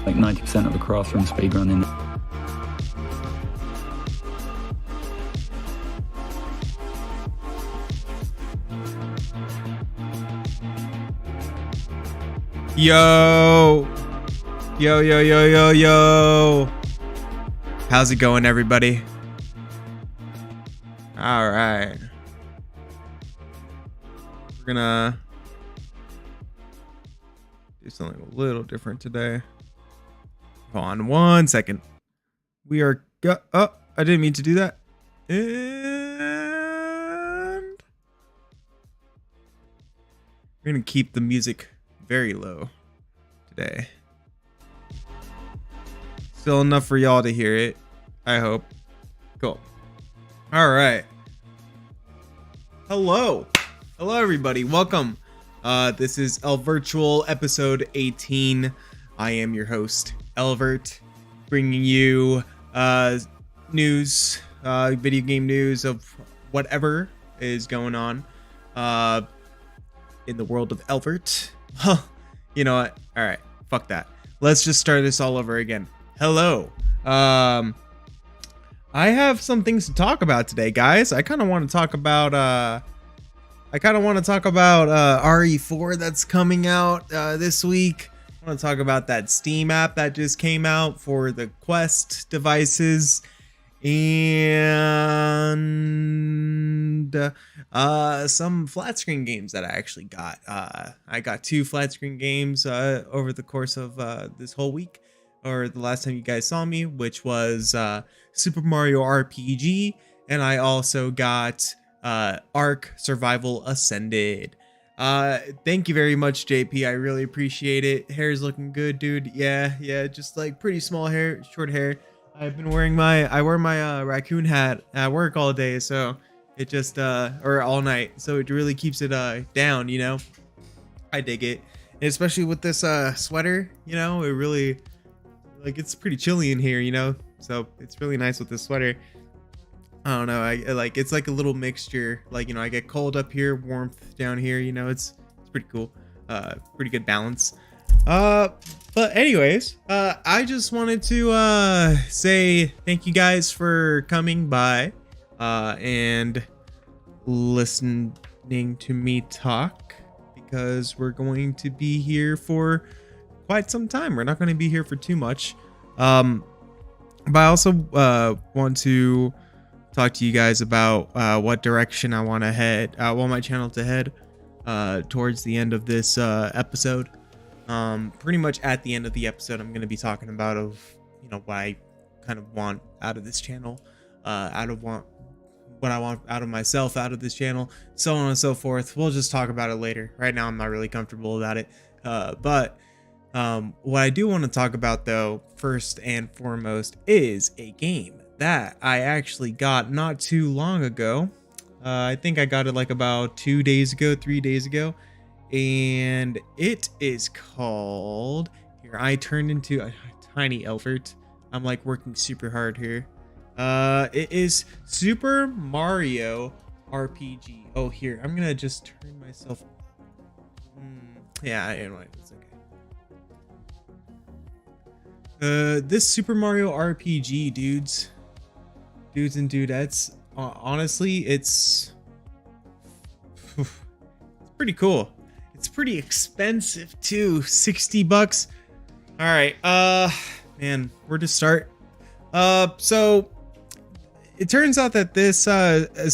like 90% of a crossrun speedrun. Yo, yo. How's it going, everybody? All right. We're gonna do something a little different today. Hold on one second. We are oh, I didn't mean to do that. And we're gonna keep the music very low today. Still enough for y'all to hear it, I hope. Cool. All right. Hello everybody, welcome. This is Elvertual episode 18. I am your host, Elvert, bringing you news, video game news of whatever is going on in the world of Elvert. You know what? All right, fuck that. Let's just start this all over again. Hello. I have some things to talk about today, guys. I kind of want to talk about RE4 that's coming out this week. I want to talk about that Steam app that just came out for the Quest devices, and some flat screen games that I actually got. I got 2 flat screen games over the course of this whole week, or the last time you guys saw me, which was Super Mario RPG, and I also got Ark Survival Ascended. Thank you very much, JP. I really appreciate it. Hair's looking good, dude. Yeah, just like pretty small hair, short hair. I've been wearing I wear my raccoon hat at work all day, so it just or all night, so it really keeps it down, you know. I dig it, and especially with this sweater, you know, it really, like, it's pretty chilly in here, you know, so it's really nice with this sweater. I don't know, I like, it's like a little mixture, like, you know, I get cold up here, warmth down here, you know, it's pretty cool, pretty good balance. But anyways, I just wanted to say thank you guys for coming by and listening to me talk, because we're going to be here for quite some time. We're not going to be here for too much, but I also want to talk to you guys about what direction I want to head, want my channel to head towards the end of this episode. Pretty much at the end of the episode, I'm going to be talking about you know, what I kind of want out of this channel, what I want out of myself out of this channel, so on and so forth. We'll just talk about it later. Right now, I'm not really comfortable about it. But what I do want to talk about, though, first and foremost, is a game that I actually got not too long ago. I think I got it like about 3 days ago. And it is called, here, I turned into a tiny Elvert. I'm like working super hard here. It is Super Mario RPG. Oh, here, I'm gonna just turn myself. Yeah, anyway, it's okay. This Super Mario RPG, dudes and dudettes, honestly, it's pretty cool. It's pretty expensive too, 60 bucks. All right, man, where to start? So it turns out that this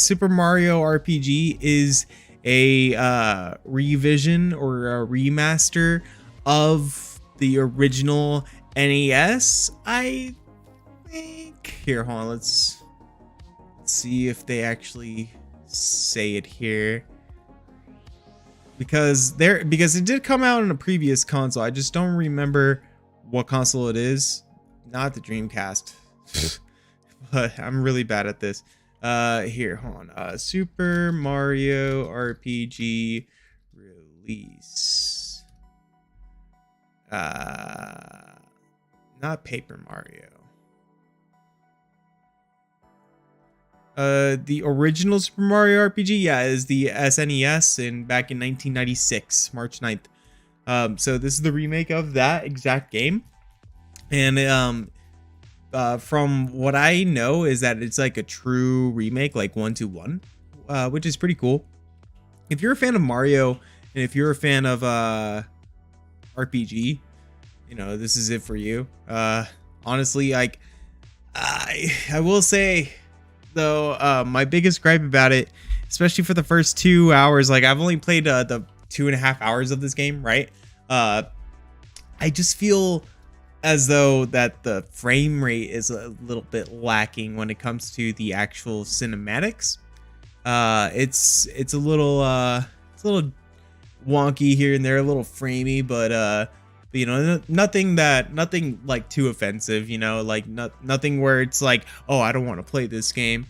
Super Mario RPG is a revision or a remaster of the original NES, I think. Here, hold on, let's see if they actually say it here. Because it did come out on a previous console. I just don't remember what console it is. Not the Dreamcast. But I'm really bad at this. Here, hold on. Super Mario RPG release. Not Paper Mario. The original Super Mario RPG, yeah, is the SNES back in 1996, March 9th. So this is the remake of that exact game. And from what I know is that it's like a true remake, like 1-to-1, which is pretty cool. If you're a fan of Mario and if you're a fan of RPG, you know, this is it for you. Honestly, like I will say though, my biggest gripe about it, especially for the first 2 hours, like I've only played the 2.5 hours of this game, right? I just feel as though that the frame rate is a little bit lacking when it comes to the actual cinematics. It's a little wonky here and there, a little framey, but you know, nothing like too offensive, you know, like nothing where it's like, oh, I don't want to play this game.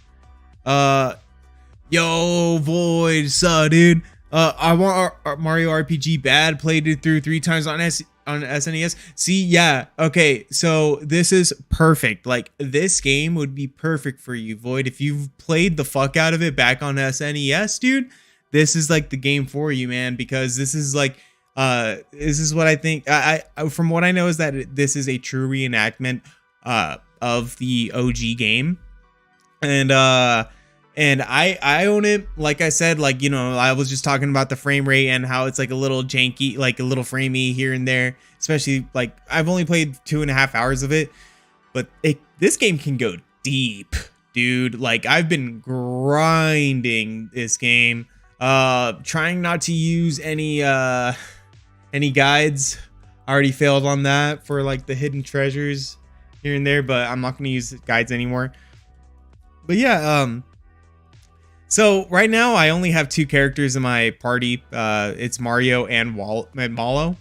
Yo, Void, dude. I want our Mario RPG bad. Played it through 3 times on SNES. See, yeah, okay, so this is perfect. Like, this game would be perfect for you, Void. If you've played the fuck out of it back on SNES, dude, this is like the game for you, man, because this is like, this is what I think. I from what I know is that this is a true reenactment of the OG game, and I own it. Like I said, like, you know, I was just talking about the frame rate and how it's like a little janky, like a little framey here and there, especially like I've only played 2.5 hours of it, but this game can go deep, dude. Like, I've been grinding this game, trying not to use any guides. I already failed on that for like the hidden treasures here and there, but I'm not going to use guides anymore. But yeah, so right now I only have 2 characters in my party. It's Mario and Mallow.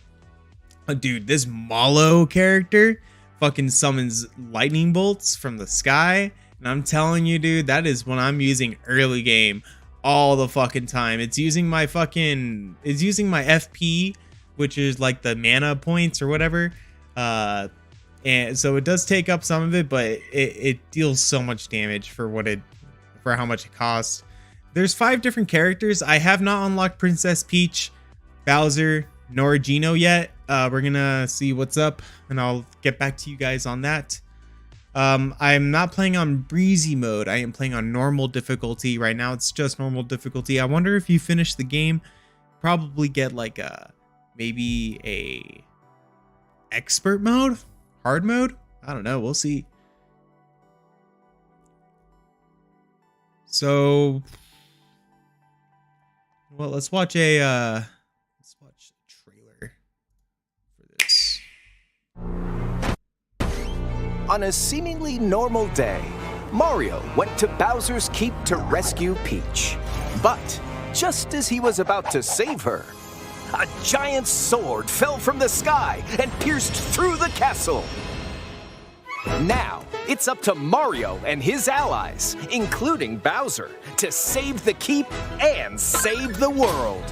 Dude, this Mallow character fucking summons lightning bolts from the sky, and I'm telling you, dude, that is when I'm using early game all the fucking time. It's using my FP, which is like the mana points or whatever. And so it does take up some of it, but it deals so much damage for how much it costs. There's 5 different characters. I have not unlocked Princess Peach, Bowser, nor Geno yet. We're gonna see what's up, and I'll get back to you guys on that. I'm not playing on breezy mode. I am playing on normal difficulty right now. It's just normal difficulty. I wonder if you finish the game, probably get like maybe a expert mode, hard mode. I don't know. We'll see. So, well, let's watch a trailer for this. On a seemingly normal day, Mario went to Bowser's Keep to rescue Peach. But just as he was about to save her, a giant sword fell from the sky and pierced through the castle. Now, it's up to Mario and his allies, including Bowser, to save the keep and save the world.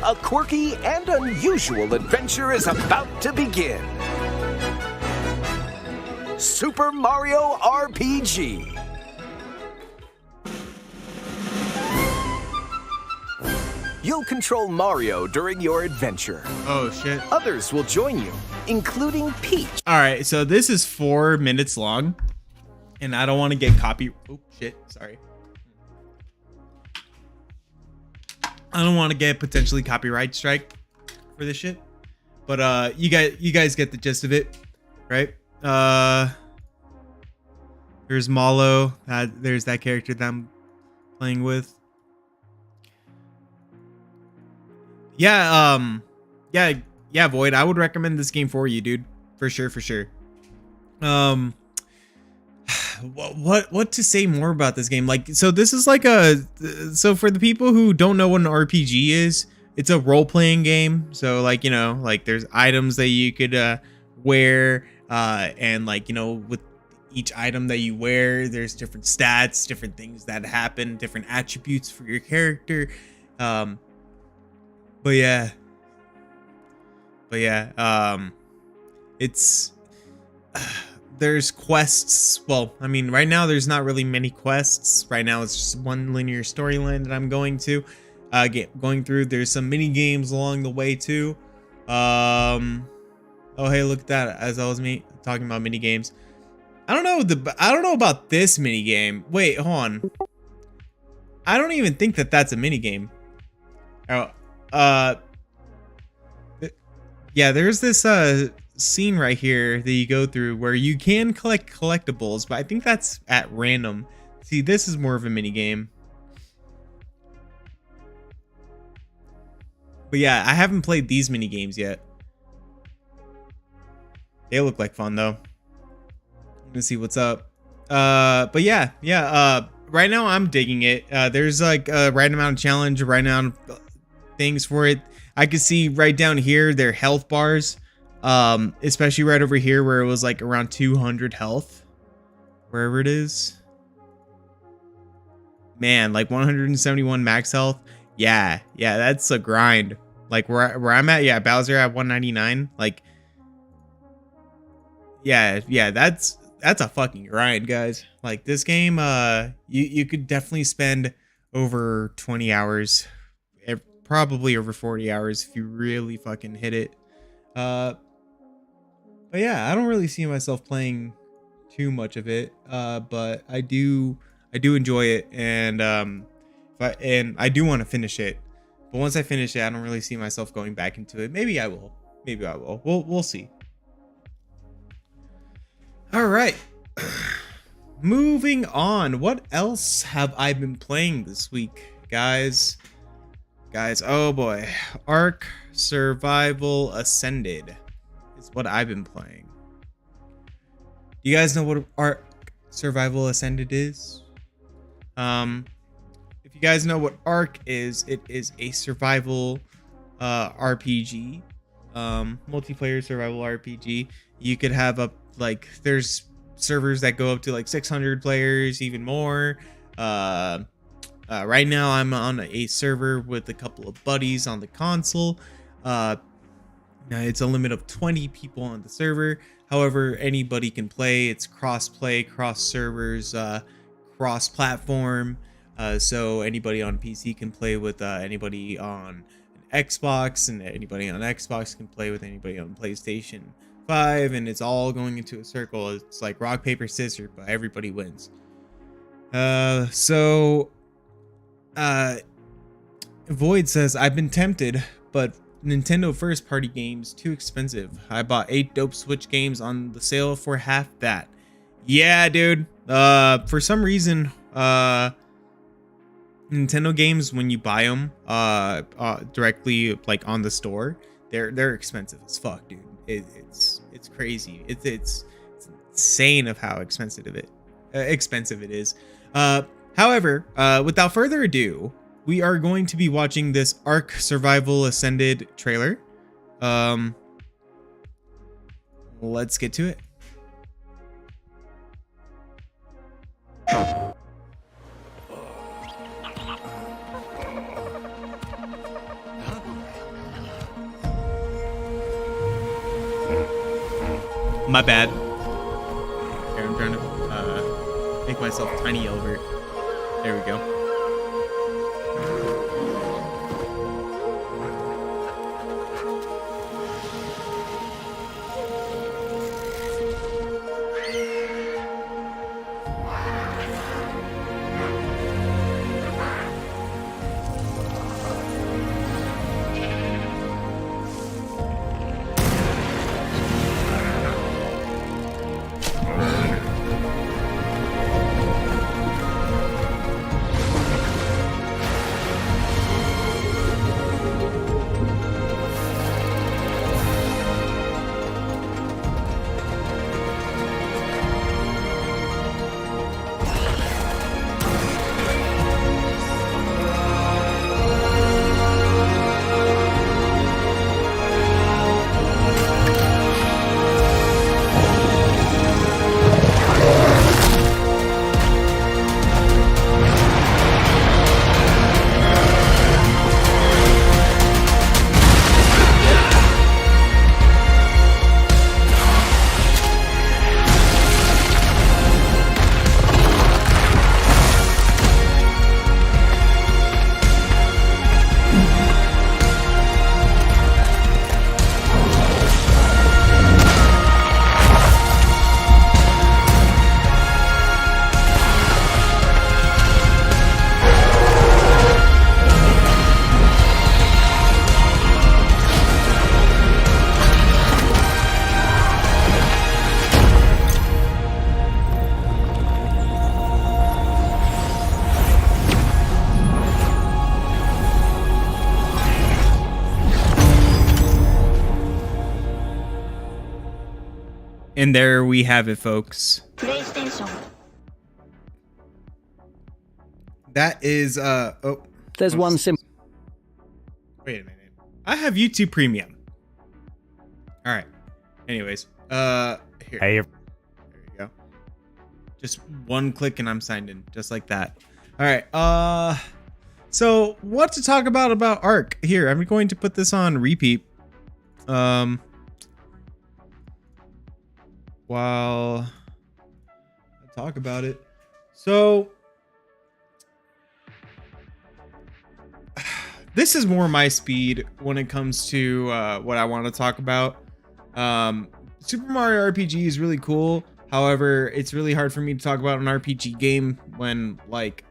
A quirky and unusual adventure is about to begin. Super Mario RPG. You'll control Mario during your adventure. Oh, shit. Others will join you, including Peach. All right, so this is 4 minutes long, and I don't want to get oh, shit, sorry. I don't want to get potentially copyright strike for this shit, but you guys get the gist of it, right? There's Mallow. There's that character that I'm playing with. Yeah, yeah, Void. I would recommend this game for you, dude. For sure. What to say more about this game? Like, so this is like so for the people who don't know what an RPG is, it's a role-playing game. So like, you know, like there's items that you could wear, and like, you know, with each item that you wear, there's different stats, different things that happen, different attributes for your character. But yeah, it's there's quests. Well, I mean, right now there's not really many quests. Right now it's just one linear storyline that I'm going going through. There's some mini games along the way too. Oh Oh, hey, look at that. As always, me talking about mini games. I don't know about this mini game. Wait, hold on. I don't even think that that's a mini game. Oh, yeah, there's this scene right here that you go through where you can collect collectibles, but I think that's at random. See, this is more of a mini game. But yeah, I haven't played these mini games yet. They look like fun though. Let's see what's up. But yeah. Right now I'm digging it. There's like a right amount of challenge, right amount of things for it. I could see right down here their health bars, especially right over here where it was like around 200 health, wherever it is. Man, like 171 max health. Yeah, that's a grind. Like where I'm at, yeah, Bowser at 199. Like, yeah, that's a fucking grind, guys. Like this game, you could definitely spend over 20 hours, probably over 40 hours if you really fucking hit it. But yeah, I don't really see myself playing too much of it. But I do enjoy it, and I do want to finish it. But once I finish it, I don't really see myself going back into it. Maybe I will. We'll see. All right. Moving on. What else have I been playing this week, guys? Oh boy. Ark Survival Ascended is what I've been playing. You guys know what Ark Survival Ascended is? If you guys know what Ark is, it is a survival RPG, multiplayer survival RPG. You could have there's servers that go up to like 600 players, even more. Right now I'm on a server with a couple of buddies on the console. It's a limit of 20 people on the server. However, anybody can play. It's cross-play, cross-servers, cross-platform. So anybody on PC can play with anybody on an Xbox, and anybody on Xbox can play with anybody on PlayStation 5, and it's all going into a circle. It's like rock, paper, scissors, but everybody wins. Void says, I've been tempted, but Nintendo first party games too expensive. I bought 8 dope Switch games on the sale for half that. Yeah, dude. For some reason, Nintendo games, when you buy them directly like on the store, they're expensive as fuck, dude. It's crazy. It's insane of how expensive it is. However, without further ado, we are going to be watching this Ark Survival Ascended trailer. Let's get to it. My bad. Here, I'm trying to make myself tiny Elvert. There we go. And there we have it, folks. That is oh. There's one simple. Wait a minute. I have YouTube Premium. All right. Anyways, here. Hey, There you go. Just one click and I'm signed in, just like that. All right. So what to talk about Ark? Here, I'm going to put this on repeat. While I talk about it. So this is more my speed when it comes to what I want to talk about. Super Mario RPG is really cool. However, it's really hard for me to talk about an RPG game when like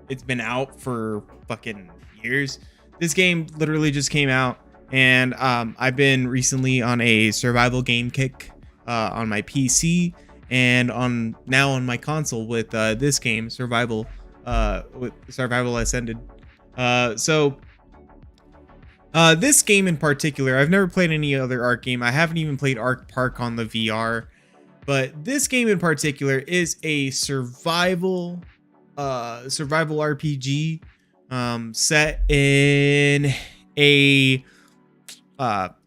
it's been out for fucking years. This game literally just came out, and I've been recently on a survival game kick on my PC and now on my console with this game, Survival Ascended. So this game in particular, I've never played any other Ark game. I haven't even played Ark Park on the VR, but this game in particular is a survival RPG set in a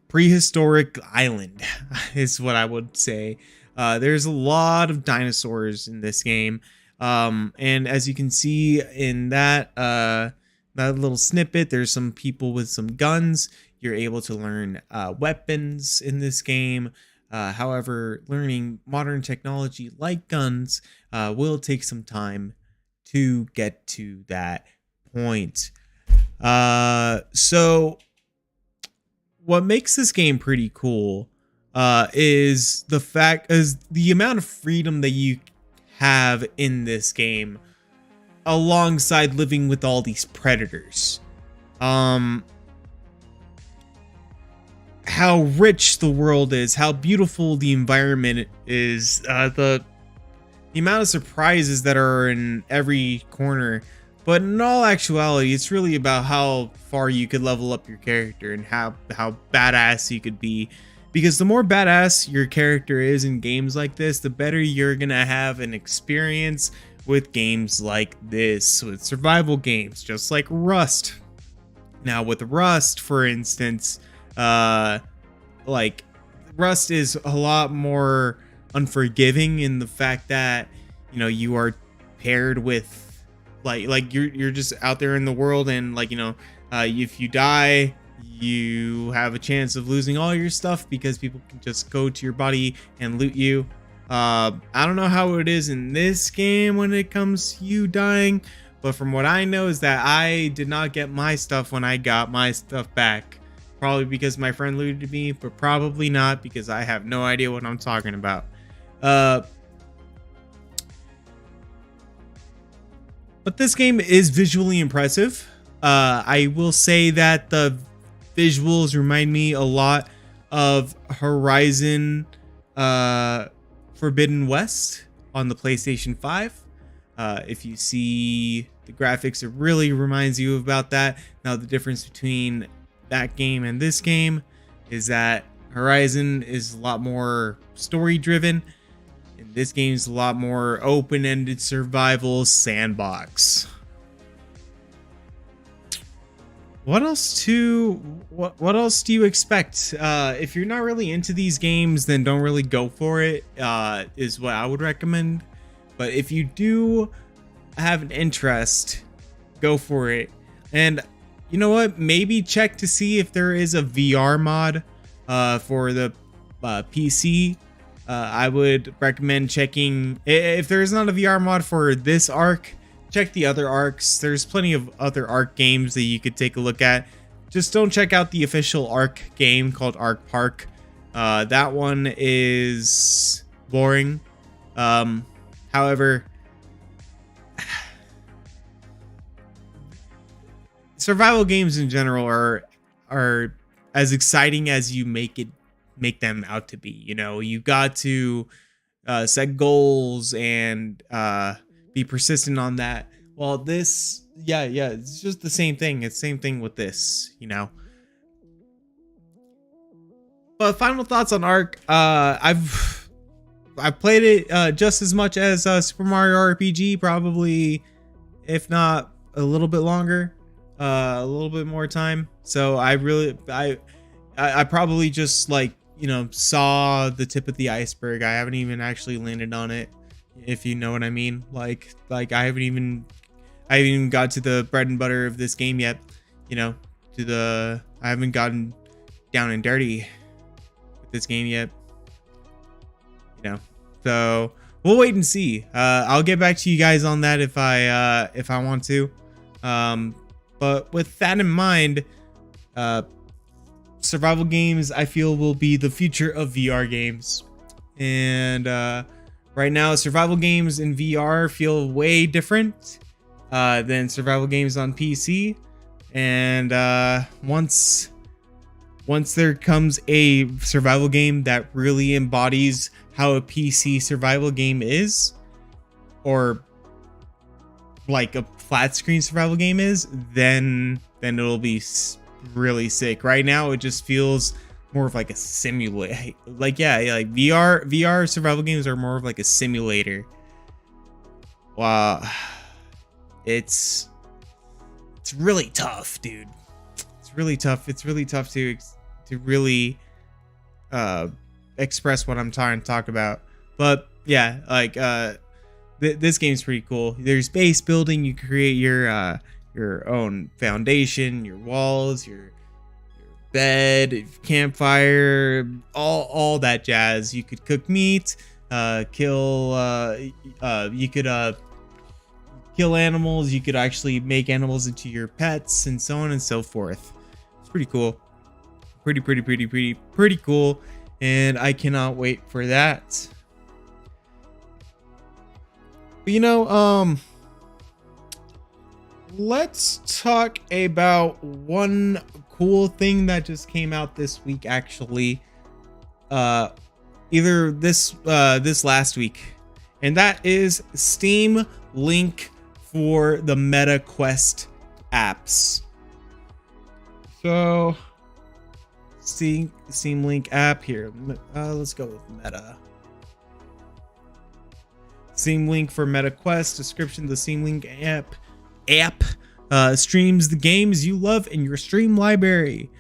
prehistoric island is what I would say. There's a lot of dinosaurs in this game, and as you can see in that little snippet, there's some people with some guns. You're able to learn weapons in this game. However, learning modern technology like guns will take some time to get to that point. So what makes this game pretty cool is the amount of freedom that you have in this game alongside living with all these predators. How rich the world is, how beautiful the environment is, the amount of surprises that are in every corner. But in all actuality, it's really about how far you could level up your character and how badass you could be. Because the more badass your character is in games like this, the better you're gonna have an experience with games like this, with survival games, just like Rust. Now with Rust, for instance, like Rust is a lot more unforgiving in the fact that, you know, you are paired with like you're just out there in the world, and like, you know, if you die, you have a chance of losing all your stuff because people can just go to your body and loot you. I don't know how it is in this game when it comes to you dying, but from what I know is that I did not get my stuff when I got my stuff back. Probably because my friend looted me, but probably not because I have no idea what I'm talking about. But this game is visually impressive. I will say that the visuals remind me a lot of Horizon Forbidden West on the PlayStation 5. If you see the graphics, it really reminds you about that. Now, the difference between that game and this game is that Horizon is a lot more story driven, and this game is a lot more open-ended survival sandbox. What else do you expect? If you're not really into these games, then don't really go for it, is what I would recommend. But if you do have an interest, go for it. And you know what? Maybe check to see if there is a VR mod for the PC. I would recommend checking. If there is not a VR mod for this Ark, check the other Arks. There's plenty of other Ark games that you could take a look at. Just don't check out the official Ark game called Ark Park. That one is boring. However, survival games in general are as exciting as you make them out to be. You know, you got to set goals and be persistent on that. Well, this, yeah, it's just the same thing. It's the same thing with this, you know. But final thoughts on Ark. I played it just as much as Super Mario RPG, probably, if not a little bit longer, a little bit more time. So I probably just, like, you know, saw the tip of the iceberg. I haven't even actually landed on it, if you know what I mean. Like I haven't even got to the bread and butter of this game yet. You know, I haven't gotten down and dirty with this game yet. You know, so we'll wait and see. I'll get back to you guys on that if I want to. But with that in mind, survival games, I feel, will be the future of VR games. And right now, survival games in VR feel way different than survival games on PC. And once there comes a survival game that really embodies how a PC survival game is, or like a flat screen survival game is, then it'll be really sick. Right now, it just feels more of like a simulator. Like, yeah, like VR survival games are more of like a simulator. Wow, it's really tough, dude. It's really tough. It's really tough to really express what I'm trying to talk about. But yeah, like this game's pretty cool. There's base building. You create your own foundation, your walls, your bed, campfire, all that jazz. You could cook meat, kill animals. You could actually make animals into your pets, and so on and so forth. It's pretty cool. Pretty cool. And I cannot wait for that. But, you know, let's talk about one cool thing that just came out this week, actually. Either this last week, and that is Steam Link for the Meta Quest apps. So Steam Link app here. Let's go with Meta. Steam Link for Meta Quest. Description: the Steam Link app streams the games you love in your stream library.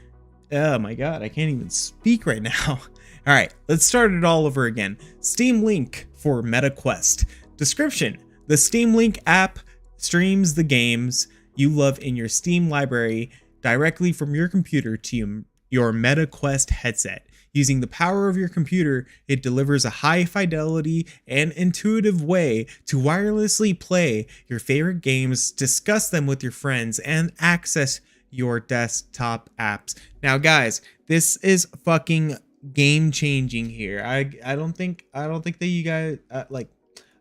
Oh my god, I can't even speak right now. All right, let's start it all over again. Steam Link for Meta Quest. Description: the Steam Link app streams the games you love in your Steam library directly from your computer to your Meta Quest headset. Using the power of your computer, it delivers a high fidelity and intuitive way to wirelessly play your favorite games, discuss them with your friends, and access your desktop apps. Now, guys, this is fucking game changing here. I don't think that you guys like.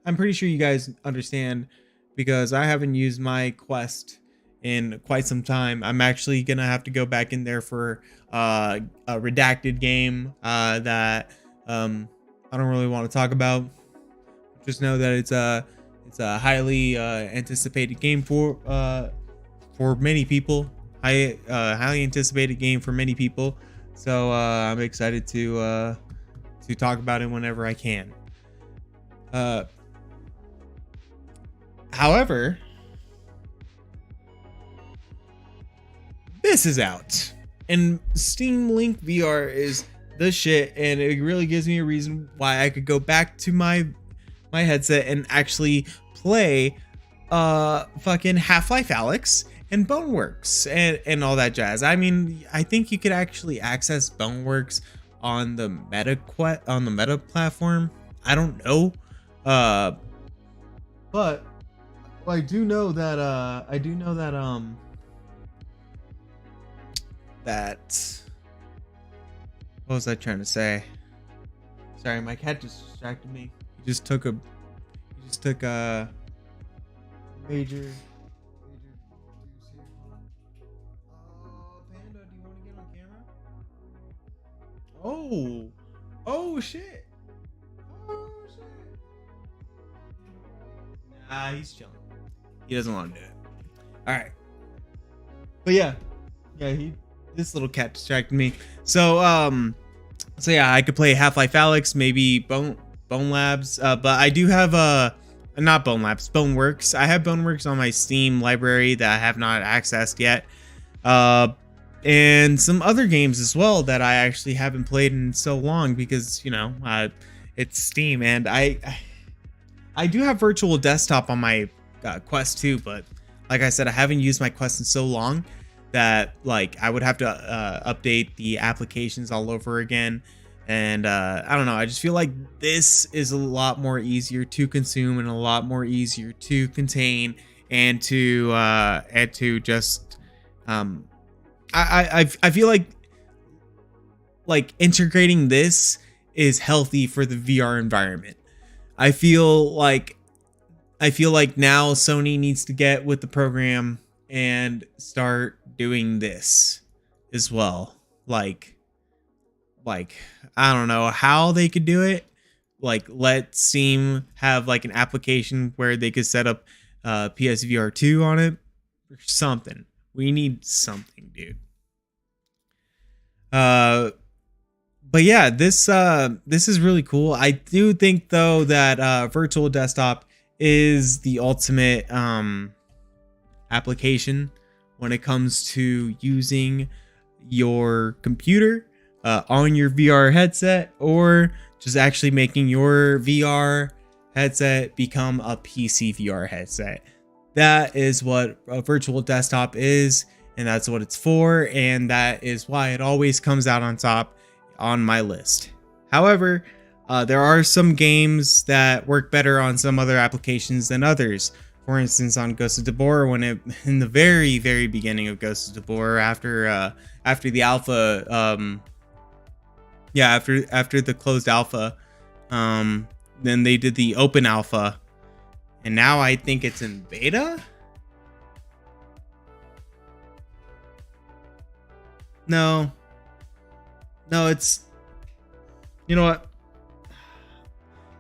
I'm pretty sure you guys understand, because I haven't used my Quest in quite some time. I'm actually gonna have to go back in there for a redacted game that I don't really want to talk about. Just know that it's a highly anticipated game for many people. Highly anticipated game for many people. So I'm excited to talk about it whenever I can. However, this is out, and Steam Link VR is the shit, and it really gives me a reason why I could go back to my headset and actually play fucking Half-Life Alyx and Boneworks and all that jazz. I mean, I think you could actually access Boneworks on the Meta platform. I don't know, but I do know that what was I trying to say? Sorry, my cat just distracted me. He just took a major deuce here. Panda, do you want to get on camera? Oh shit. Nah, he's chilling. He doesn't want to do it. All right. But yeah, this little cat distracted me. So yeah, I could play Half-Life Alyx, maybe Bone Labs, but I do have not Bone Labs, Boneworks. I have Boneworks on my Steam library that I have not accessed yet, and some other games as well that I actually haven't played in so long because it's Steam, and I do have Virtual Desktop on my Quest 2, but like I said, I haven't used my Quest in so long that like I would have to update the applications all over again. And I don't know, I just feel like this is a lot more easier to consume and a lot more easier to contain and to just I feel like integrating this is healthy for the VR environment. I feel like now Sony needs to get with the program and start doing this as well. Like I don't know how they could do it. Like let Steam have like an application where they could set up PSVR 2 on it or something. We need something, dude. But yeah, this is really cool. I do think though that Virtual Desktop is the ultimate application when it comes to using your computer on your VR headset, or just actually making your VR headset become a PC VR headset. That is what a Virtual Desktop is, and that's what it's for, and that is why it always comes out on top on my list. However, there are some games that work better on some other applications than others. For instance, on Ghost of Tabor, in the very, very beginning of Ghost of Tabor, after the alpha, after the closed alpha, then they did the open alpha, and now I think it's in beta. No, it's, you know what?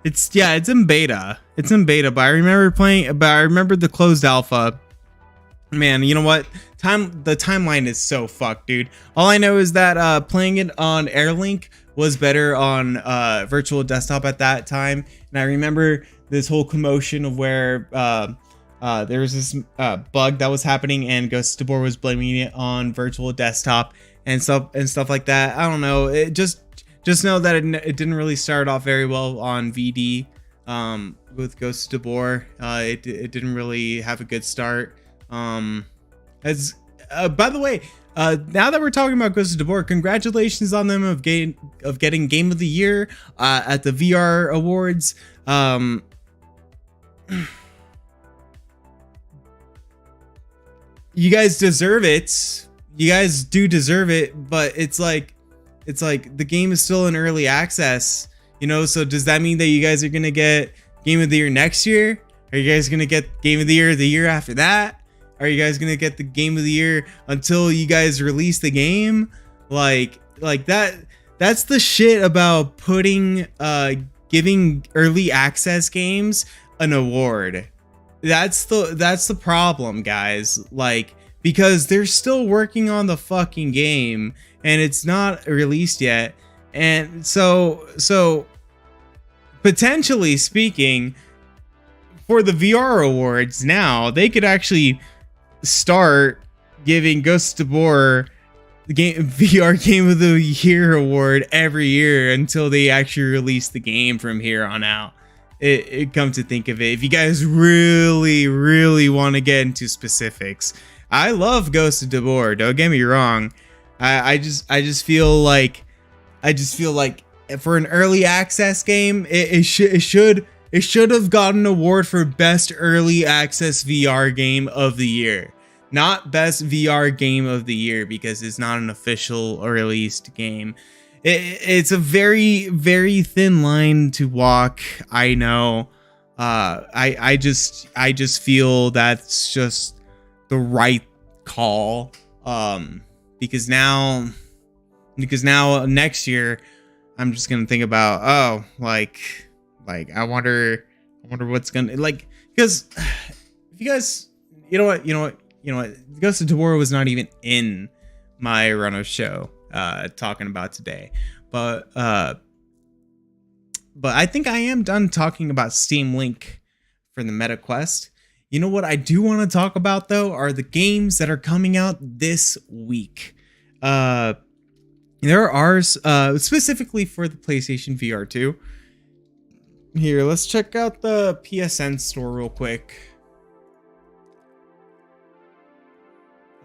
It's in beta. It's in beta, but I remember the closed alpha. Man, you know what? The timeline is so fucked, dude. All I know is that playing it on Airlink was better on Virtual Desktop at that time. And I remember this whole commotion of where there was this bug that was happening, and Ghost of Tabor was blaming it on Virtual Desktop and stuff like that. I don't know. It just know that it didn't really start off very well on VD with Ghost of Tabor. It didn't really have a good start. By the way, now that we're talking about Ghost of Tabor, congratulations on them of getting Game of the Year at the VR Awards. You guys deserve it. You guys do deserve it, but it's like the game is still in early access, so does that mean that you guys are gonna get Game of the Year next year? Are you guys gonna get Game of the Year the year after that? Are you guys gonna get the Game of the Year until you guys release the game? Like that's the shit about giving early access games an award. That's the problem, guys. Because they're still working on the fucking game and it's not released yet. And so potentially speaking, for the VR awards now, they could actually start giving Ghost of Tabor the VR Game of the Year award every year until they actually release the game from here on out. It come to think of it, if you guys really, really want to get into specifics, I love Ghost of Tabor. Don't get me wrong. I just feel like for an early access game, it should have gotten an award for best early access VR game of the year, not best VR game of the year, because it's not an official or released game. It's a very, very thin line to walk. I know. I just feel that's just the right call. Because now next year I'm just gonna think about, I wonder what's gonna, because if you guys, you know what, Ghost of Tabor was not even in my run of show talking about today, but But I think I am done talking about Steam Link for the Meta Quest. You know what I do want to talk about, though, are the games that are coming out this week. There are, specifically for the PlayStation VR 2. Here, let's check out the PSN store real quick.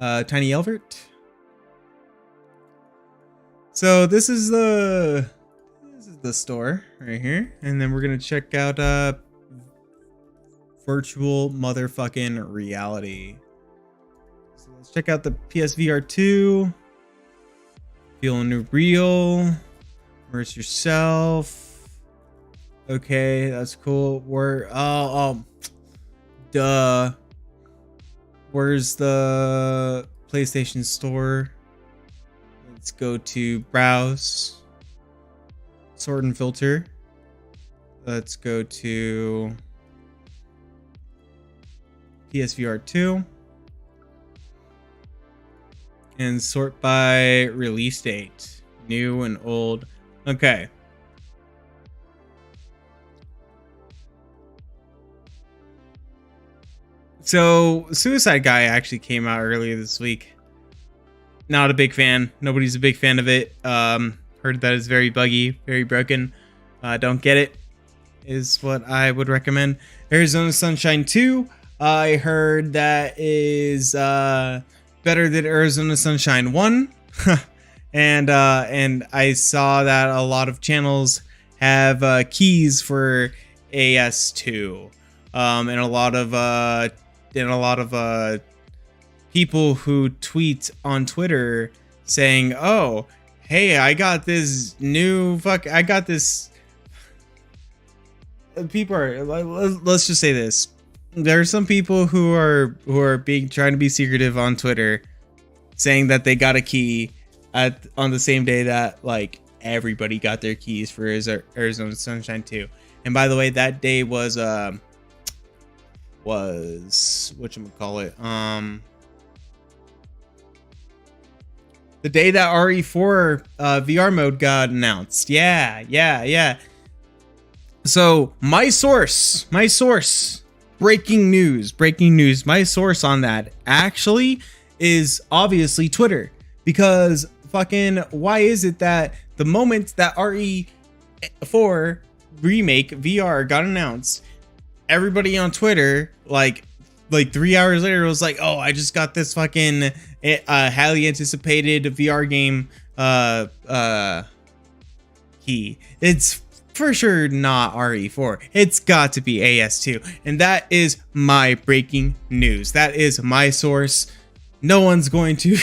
Tiny Elvert. So this is the store right here, and then we're gonna check out virtual motherfucking reality. So let's check out the PSVR 2. Feel new real. Immerse yourself. Okay, that's cool. Duh. Where's the PlayStation Store? Let's go to browse. Sort and filter. Let's go to PSVR 2. And sort by release date. New and old. Okay. So, Suicide Guy actually came out earlier this week. Not a big fan. Nobody's a big fan of it. Heard that it's very buggy, very broken. Don't get it, is what I would recommend. Arizona Sunshine 2. I heard that is better than Arizona Sunshine 1. and I saw that a lot of channels have keys for AS2. And a lot of people who tweet on Twitter saying, "Oh, hey, I got this new I got this." People are, let's just say this: there are some people who are trying to be secretive on Twitter, saying that they got a key on the same day that like everybody got their keys for Arizona Sunshine 2. And by the way, that day was whatchamacallit, the day that RE4 VR mode got announced. Yeah. So my source, breaking news. My source on that actually is obviously Twitter, because fucking why is it that the moment that RE4 Remake VR got announced, everybody on Twitter, like 3 hours later, was like, "Oh, I just got this fucking highly anticipated VR game key. It's for sure not RE4. It's got to be AS2." And that is my breaking news. That is my source. No one's going to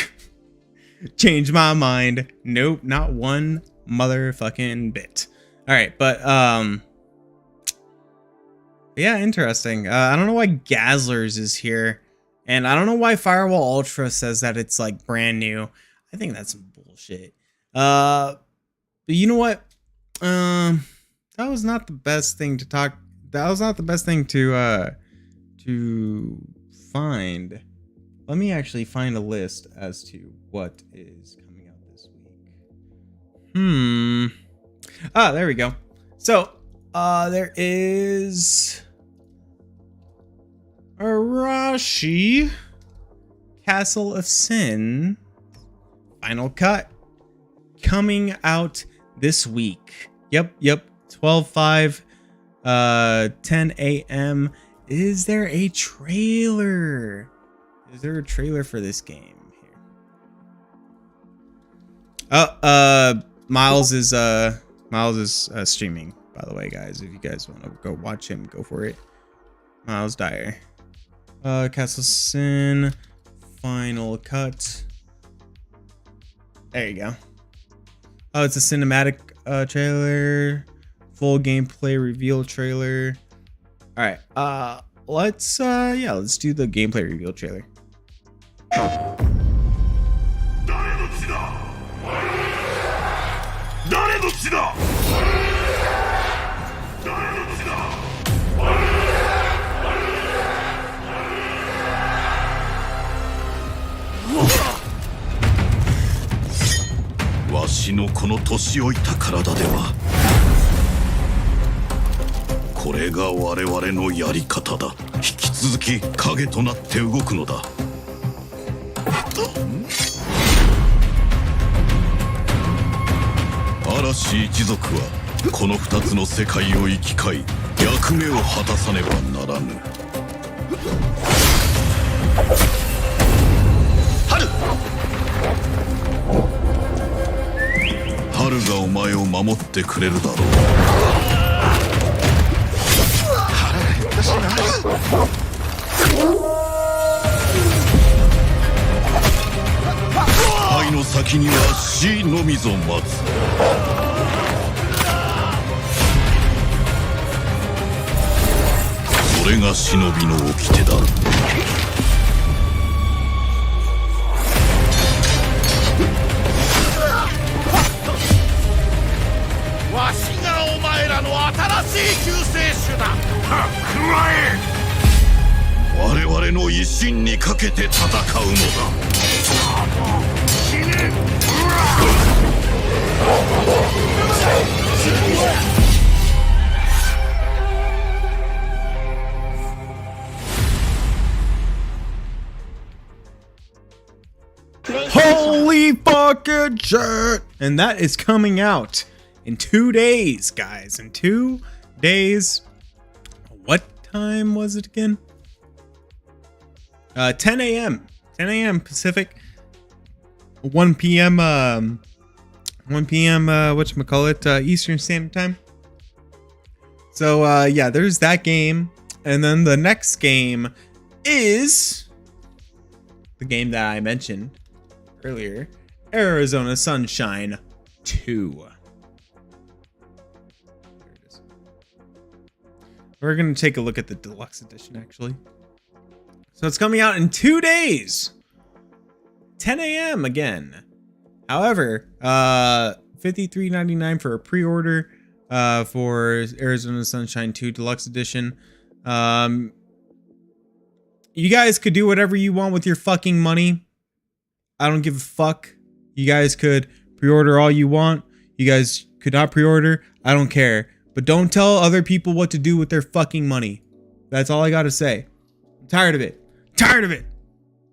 change my mind. Nope, not one motherfucking bit. All right, but yeah, interesting. I don't know why Gazlers is here, and I don't know why Firewall Ultra says that it's like brand new. I think that's some bullshit. But you know what? That was not the best thing to talk. That was not the best thing to find. Let me actually find a list as to what is coming out this week. Ah, there we go. So, there is Arashi Castle of Sin Final Cut coming out this week. Yep. 12/5, 10 a.m. Is there a trailer? Is there a trailer for this game here? Miles is streaming, by the way, guys. If you guys want to go watch him, go for it. Miles Dyer. Castle Sin Final Cut. There you go. Oh, it's a cinematic trailer. Full gameplay reveal trailer. All right. Let's do the gameplay reveal trailer. これが我々のやり方だ。引き続き影となって動くのだ。嵐一族はこの2つの世界を生き交い役目を果たさねばならぬ。春がお前を守ってくれるだろう。腹が減ったしな。愛の先には死のみぞ待つ。それが忍びの掟だ。わしがお前らの新しい救世主だ。くらえ。我々の威信にかけて戦うのだ。死ね。Holy fucking shit! And that is coming out in 2 days, guys. In 2 days. What time was it again? 10 a.m. 10 a.m. Pacific. 1 p.m. 1 p.m. Whatchamacallit, Eastern Standard Time. So yeah, there's that game, and then the next game is the game that I mentioned earlier, Arizona Sunshine 2. There it is. We're gonna take a look at the deluxe edition, actually. So it's coming out in 2 days, 10 a.m. again. However, $53.99 for a pre-order for Arizona Sunshine 2 Deluxe Edition. You guys could do whatever you want with your fucking money. I don't give a fuck. You guys could pre-order all you want. You guys could not pre-order. I don't care. But don't tell other people what to do with their fucking money. That's all I gotta say. I'm tired of it. Tired of it.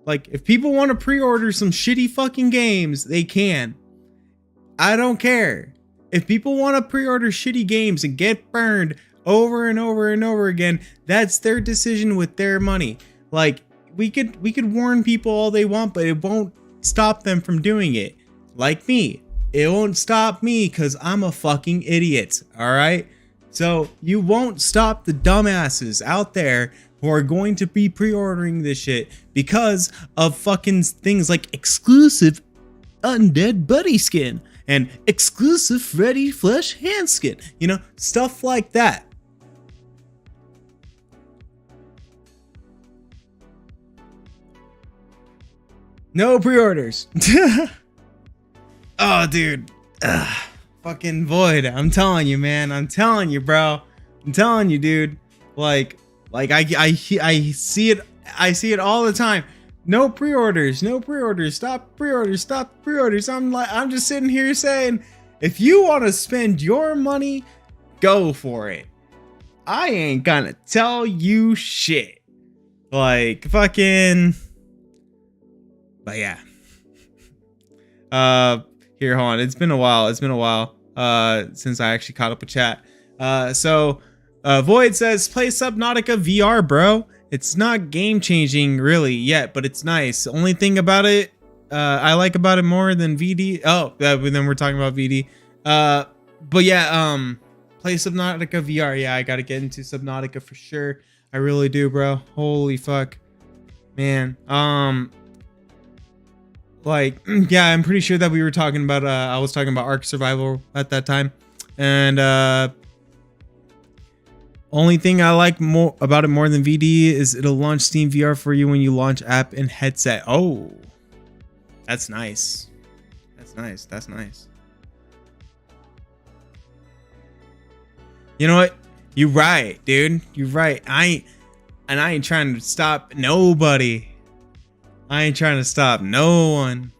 Like, if people want to pre-order some shitty fucking games, they can. I don't care. If people want to pre-order shitty games and get burned over and over and over again, that's their decision with their money. Like, we could warn people all they want, but it won't stop them from doing it. Like me. It won't stop me because I'm a fucking idiot. Alright? So you won't stop the dumbasses out there who are going to be pre-ordering this shit because of fucking things like exclusive undead buddy skin and exclusive Freddy flesh hand skin. You know, stuff like that. No pre-orders. Oh, dude. Fucking Void. I'm telling you, man. I'm telling you, bro. I'm telling you, dude. Like I see it. I see it all the time. No pre-orders. No pre-orders. Stop pre-orders. Stop pre-orders. I'm just sitting here saying, if you want to spend your money, go for it. I ain't gonna tell you shit. Like fucking. But yeah. Here, hold on. It's been a while. It's been a while since I actually caught up with chat. So Void says, play Subnautica VR, bro. It's not game changing really yet, but it's nice. The only thing about it I like about it more than VD. Oh, then we're talking about VD. But yeah, play Subnautica VR. Yeah, I gotta get into Subnautica for sure. I really do, bro. Holy fuck, man. Like, yeah, I'm pretty sure that we were talking about, I was talking about Ark Survival at that time. And, only thing I like more about it more than VD is it'll launch Steam VR for you when you launch app and headset. Oh, that's nice. That's nice. That's nice. You know what? You're right, dude. You're right. I ain't trying to stop nobody. I ain't trying to stop no one.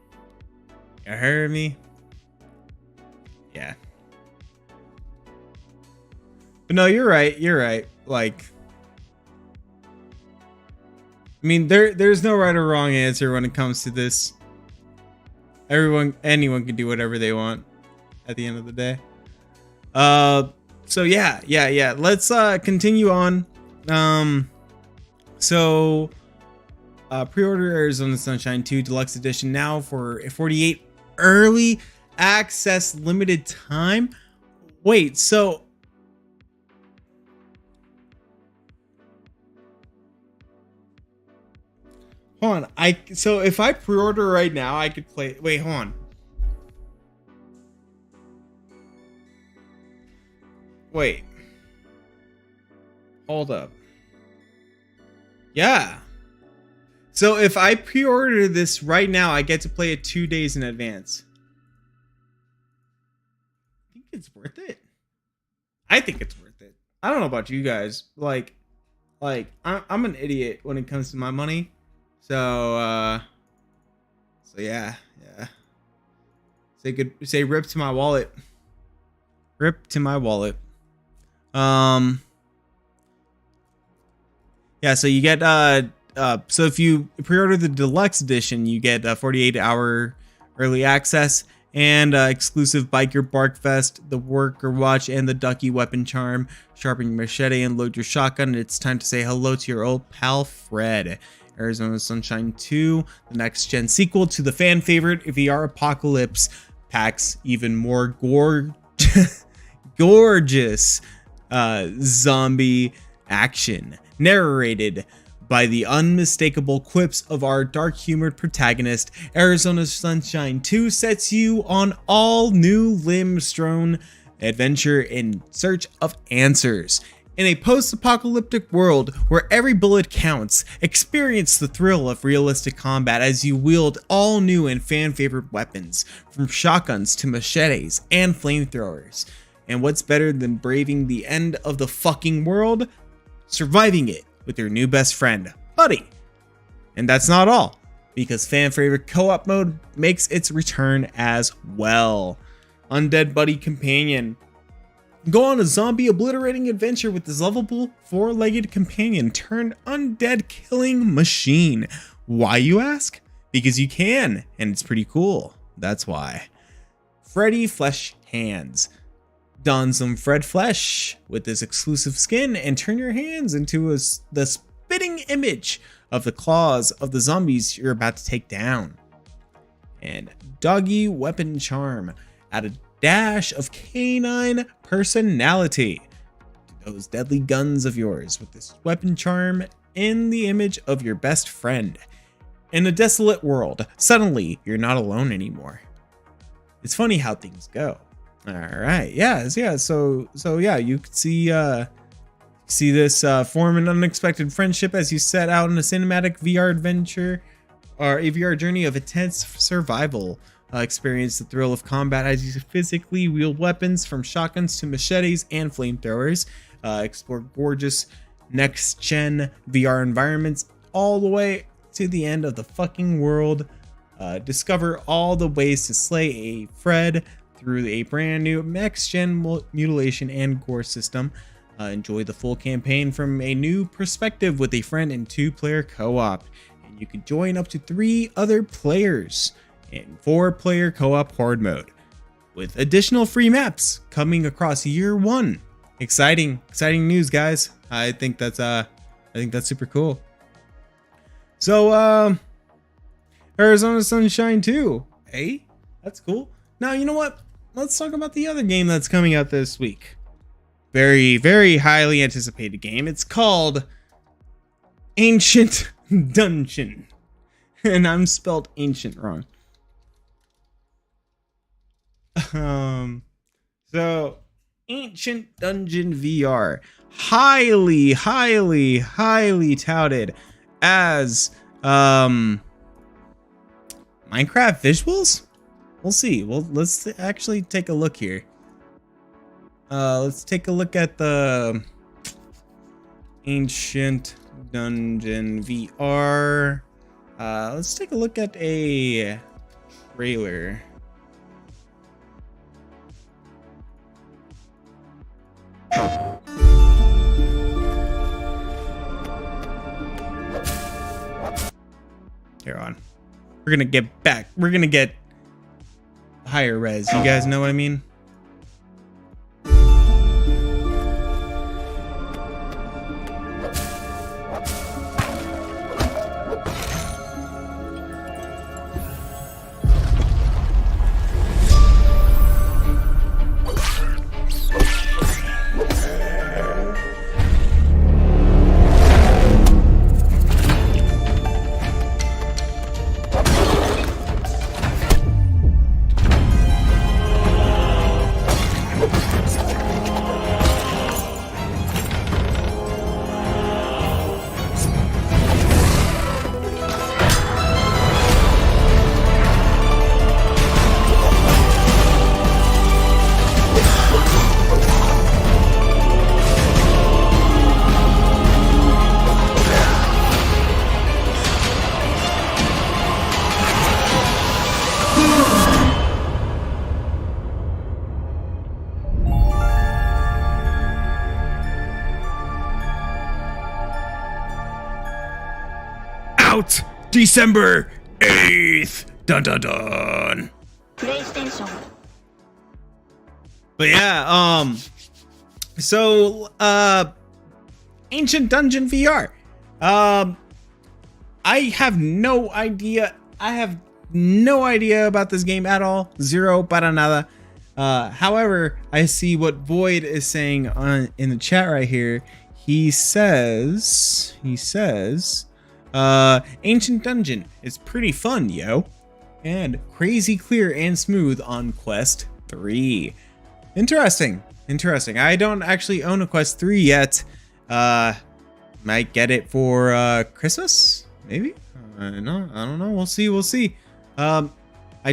You heard me? Yeah. But no, you're right. You're right. Like, I mean, there's no right or wrong answer when it comes to this. Anyone can do whatever they want at the end of the day. So yeah. Let's continue on. Pre-order Arizona Sunshine 2 Deluxe Edition now for 48 early access limited time. Wait, so hold on. So if I pre-order right now, I could play. Wait, hold on. Wait. Hold up. Yeah. So if I pre-order this right now, I get to play it 2 days in advance. I think it's worth it. I think it's worth it. I don't know about you guys. Like I'm an idiot when it comes to my money. So yeah. Say rip to my wallet. Rip to my wallet. Yeah, so you get so if you pre-order the deluxe edition, you get 48-hour early access and exclusive Biker Bark Vest, the Worker Watch, and the Ducky Weapon Charm. Sharpen your machete and load your shotgun. It's time to say hello to your old pal Fred. Arizona Sunshine 2, the next gen sequel to the fan favorite VR Apocalypse, packs even more gorgeous zombie action, narrated by the unmistakable quips of our dark-humored protagonist. Arizona Sunshine 2 sets you on all new limb-strewn adventure in search of answers. In a post-apocalyptic world where every bullet counts, experience the thrill of realistic combat as you wield all new and fan-favorite weapons, from shotguns to machetes and flamethrowers. And what's better than braving the end of the fucking world? Surviving it with your new best friend, Buddy. And that's not all, because fan favorite co-op mode makes its return as well. Undead Buddy Companion. Go on a zombie obliterating adventure with this lovable four-legged companion turned undead killing machine. Why, you ask? Because you can, and it's pretty cool. That's why. Freddy Flesh Hands. Don some Fred flesh with this exclusive skin and turn your hands into the spitting image of the claws of the zombies you're about to take down. And Doggy Weapon Charm. Add a dash of canine personality to those deadly guns of yours with this weapon charm in the image of your best friend. In a desolate world, suddenly you're not alone anymore. It's funny how things go. All right, yeah. So yeah, you could see this form an unexpected friendship as you set out on a cinematic VR adventure or a VR journey of intense survival. Experience the thrill of combat as you physically wield weapons from shotguns to machetes and flamethrowers. Explore gorgeous next-gen VR environments all the way to the end of the fucking world. Discover all the ways to slay a Fred through a brand new next-gen mutilation and gore system. Enjoy the full campaign from a new perspective with a friend in 2-player co-op. And you can join up to 3 other players in 4-player co-op horde mode, with additional free maps coming across year 1. Exciting news, guys. I think that's super cool. So Arizona Sunshine 2. Hey, that's cool. Now, you know what? Let's talk about the other game that's coming out this week. Very, very highly anticipated game. It's called Ancient Dungeon. And I'm spelled ancient wrong. So Ancient Dungeon VR, highly touted as Minecraft visuals. We'll see. Well, let's actually take a look here. Let's take a look at the Ancient Dungeon VR. Let's take a look at a trailer. We're gonna get back. We're gonna get higher res. You guys know what I mean? Out December 8th. Dun dun dun. PlayStation. But yeah, so Ancient Dungeon VR. I have no idea. I have no idea about this game at all. Zero para nada. However, I see what Void is saying in the chat right here. He says, Ancient Dungeon is pretty fun, yo. And crazy clear and smooth on Quest 3. Interesting. I don't actually own a Quest 3 yet. Might get it for Christmas, maybe? No, I don't know. We'll see. I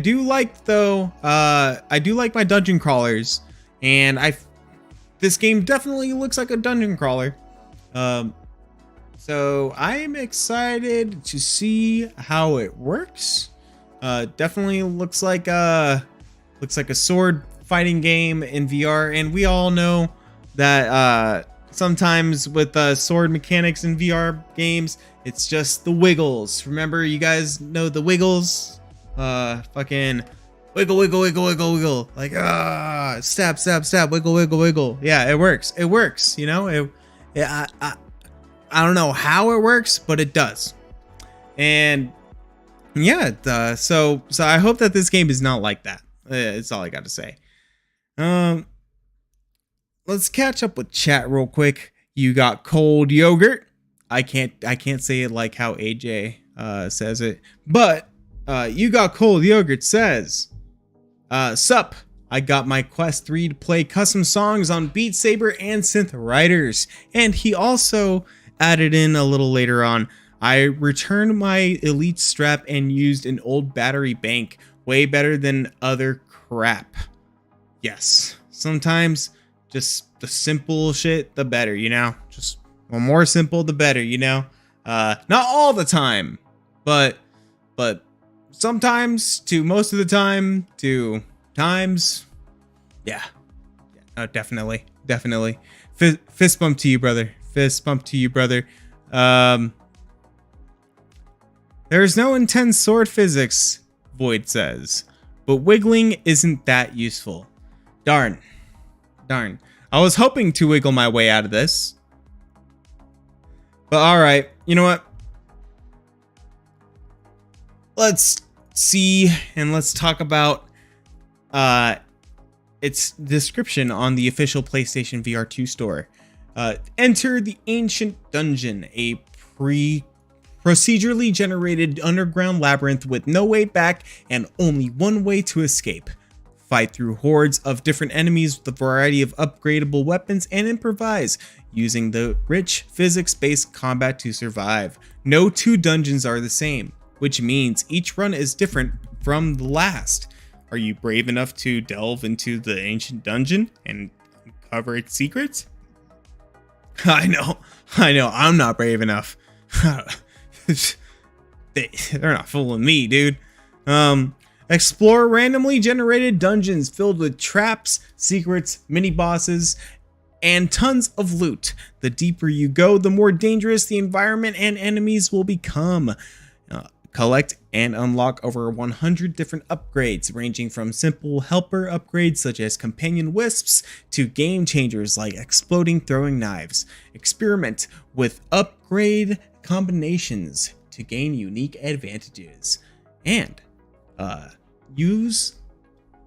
do like my dungeon crawlers, and this game definitely looks like a dungeon crawler. So I'm excited to see how it works. Definitely looks like a sword fighting game in VR, and we all know that sometimes with sword mechanics in VR games, it's just the wiggles. Remember, you guys know the wiggles? Fucking wiggle, like stab, wiggle. Yeah, it works. You know, I don't know how it works, but it does. And yeah, so I hope that this game is not like that. It's all I got to say. Let's catch up with chat real quick. You got cold yogurt. I can't say it like how AJ says it, but you got cold yogurt says, sup, I got my Quest 3 to play custom songs on Beat Saber and Synth Riders. And he also added in a little later on, I returned my Elite strap and used an old battery bank. Way better than other crap. Yes, sometimes just the simple shit, the better, you know? Just the more simple, the better, you know? Not all the time, but sometimes, to most of the time, to times. Yeah. Oh, definitely. Fist bump to you, brother. There's no intense sword physics, Void says, but wiggling isn't that useful. Darn. I was hoping to wiggle my way out of this. But alright, you know what? Let's see and let's talk about its description on the official PlayStation VR 2 store. Enter the Ancient Dungeon, a procedurally generated underground labyrinth with no way back and only one way to escape. Fight through hordes of different enemies with a variety of upgradable weapons and improvise, using the rich physics-based combat to survive. No two dungeons are the same, which means each run is different from the last. Are you brave enough to delve into the Ancient Dungeon and uncover its secrets? I know, I'm not brave enough. They're not fooling me, dude. Explore randomly generated dungeons filled with traps, secrets, mini-bosses, and tons of loot. The deeper you go, the more dangerous the environment and enemies will become. Collect and unlock over 100 different upgrades, ranging from simple helper upgrades such as companion wisps to game changers like exploding throwing knives. Experiment with upgrade combinations to gain unique advantages. And use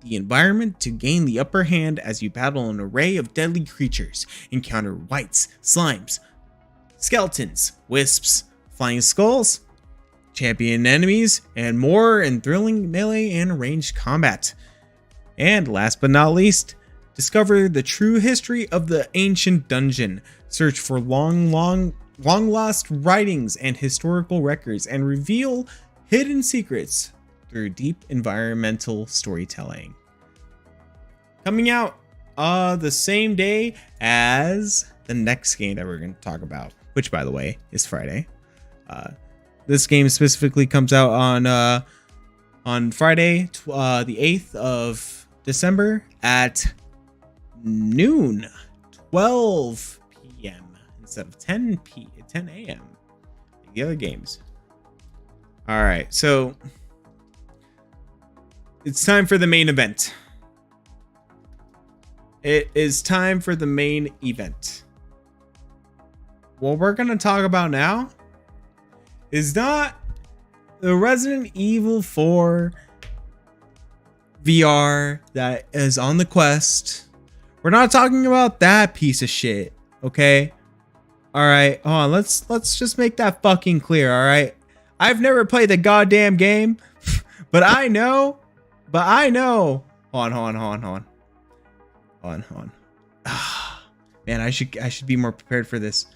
the environment to gain the upper hand as you battle an array of deadly creatures. Encounter wights, slimes, skeletons, wisps, flying skulls, champion enemies, and more in thrilling melee and ranged combat. And last but not least, discover the true history of the ancient dungeon. Search for long lost writings and historical records, and reveal hidden secrets through deep environmental storytelling. Coming out the same day as the next game that we're going to talk about, which by the way is Friday. This game specifically comes out on Friday, the 8th of December at noon, 12 p.m. instead of 10 a.m. The other games. All right, so it's time for the main event. It is time for the main event. What we're going to talk about now is not the Resident Evil 4 VR that is on the Quest. We're not talking about that piece of shit, okay? All right, hold on. Let's just make that fucking clear, all right? I've never played the goddamn game, but I know. Hold on. Man, I should be more prepared for this.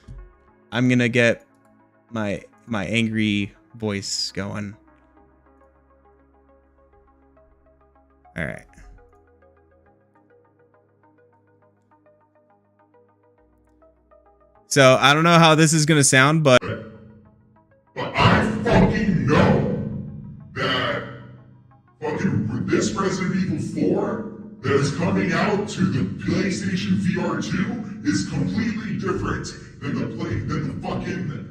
I'm gonna get my angry voice going. All right. So I don't know how this is gonna sound, but I fucking know that fucking this Resident Evil 4 that is coming out to the PlayStation VR 2 is completely different than the fucking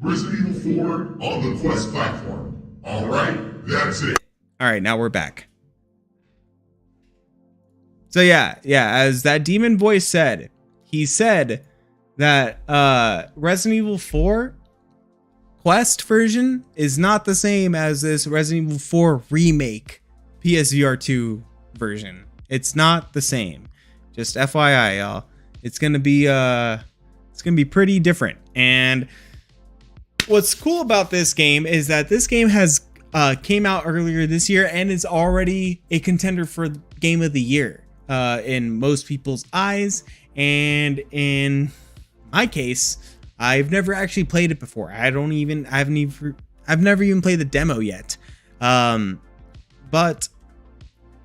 Resident Evil 4 on the Quest platform. Alright? That's it. Alright, now we're back. So yeah, as that demon voice said, he said that Resident Evil 4 Quest version is not the same as this Resident Evil 4 Remake PSVR 2 version. It's not the same. Just FYI, y'all. It's gonna be pretty different. And what's cool about this game is that this game has came out earlier this year and is already a contender for Game of the Year in most people's eyes. And in my case, I've never actually played it before. I've never even played the demo yet. But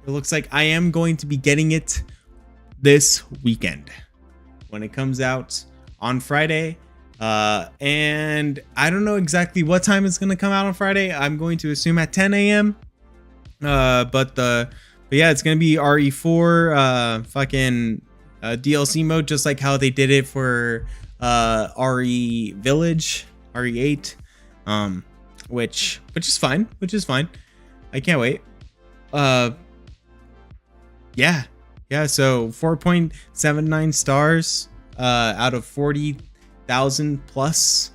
it looks like I am going to be getting it this weekend when it comes out on Friday. And I don't know exactly what time it's going to come out on Friday. I'm going to assume at 10 a.m. But yeah, it's going to be RE4 fucking DLC mode, just like how they did it for RE Village, RE8, which is fine. I can't wait. Yeah, so 4.79 stars out of 40,000 plus.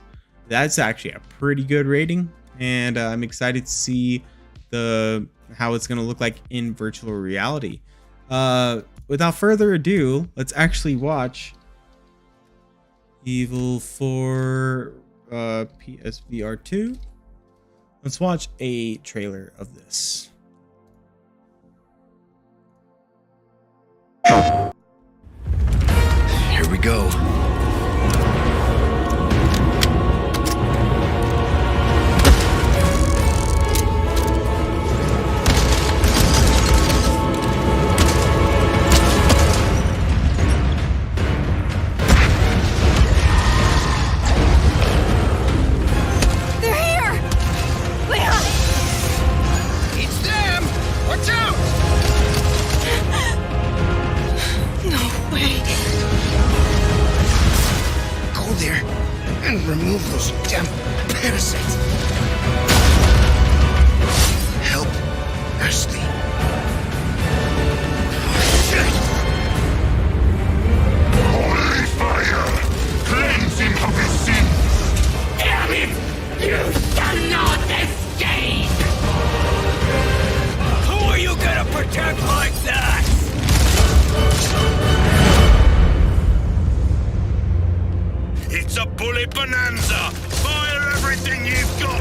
That's actually a pretty good rating, and I'm excited to see how it's going to look like in virtual reality. Without further ado, let's actually watch Evil 4 PSVR 2. Let's watch a trailer of this. Here we go. They're here! Leon! It's them! Watch out! No way. Go there and remove those damn parasites. bonanza! Fire everything you've got!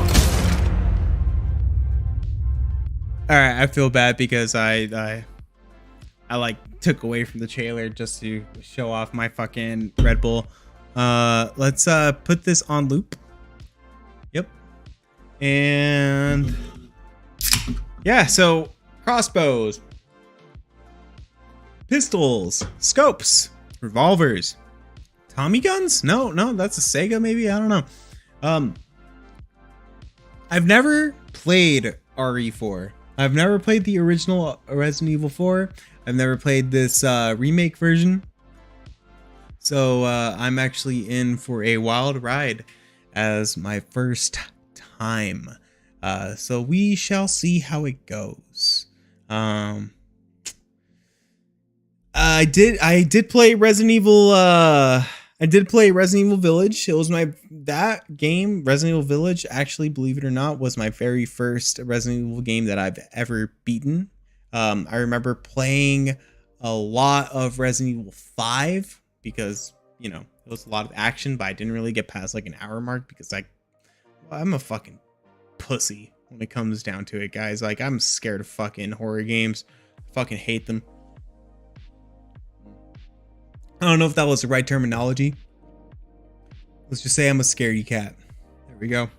All right, I feel bad because I like took away from the trailer just to show off my fucking Red Bull. Let's put this on loop. Yep. And yeah, so crossbows, pistols, scopes, revolvers, Tommy guns? No, that's a Sega maybe. I don't know. I've never played RE4. I've never played the original Resident Evil 4. I've never played this remake version. So I'm actually in for a wild ride as my first time. So we shall see how it goes. I did play Resident Evil. I did play Resident Evil Village. It was that game, Resident Evil Village, actually, believe it or not, was my very first Resident Evil game that I've ever beaten. I remember playing a lot of Resident Evil 5 because, you know, it was a lot of action, but I didn't really get past like an hour mark because I'm a fucking pussy when it comes down to it, guys. Like, I'm scared of fucking horror games. I fucking hate them. I don't know if that was the right terminology. Let's just say I'm a scaredy cat. There we go.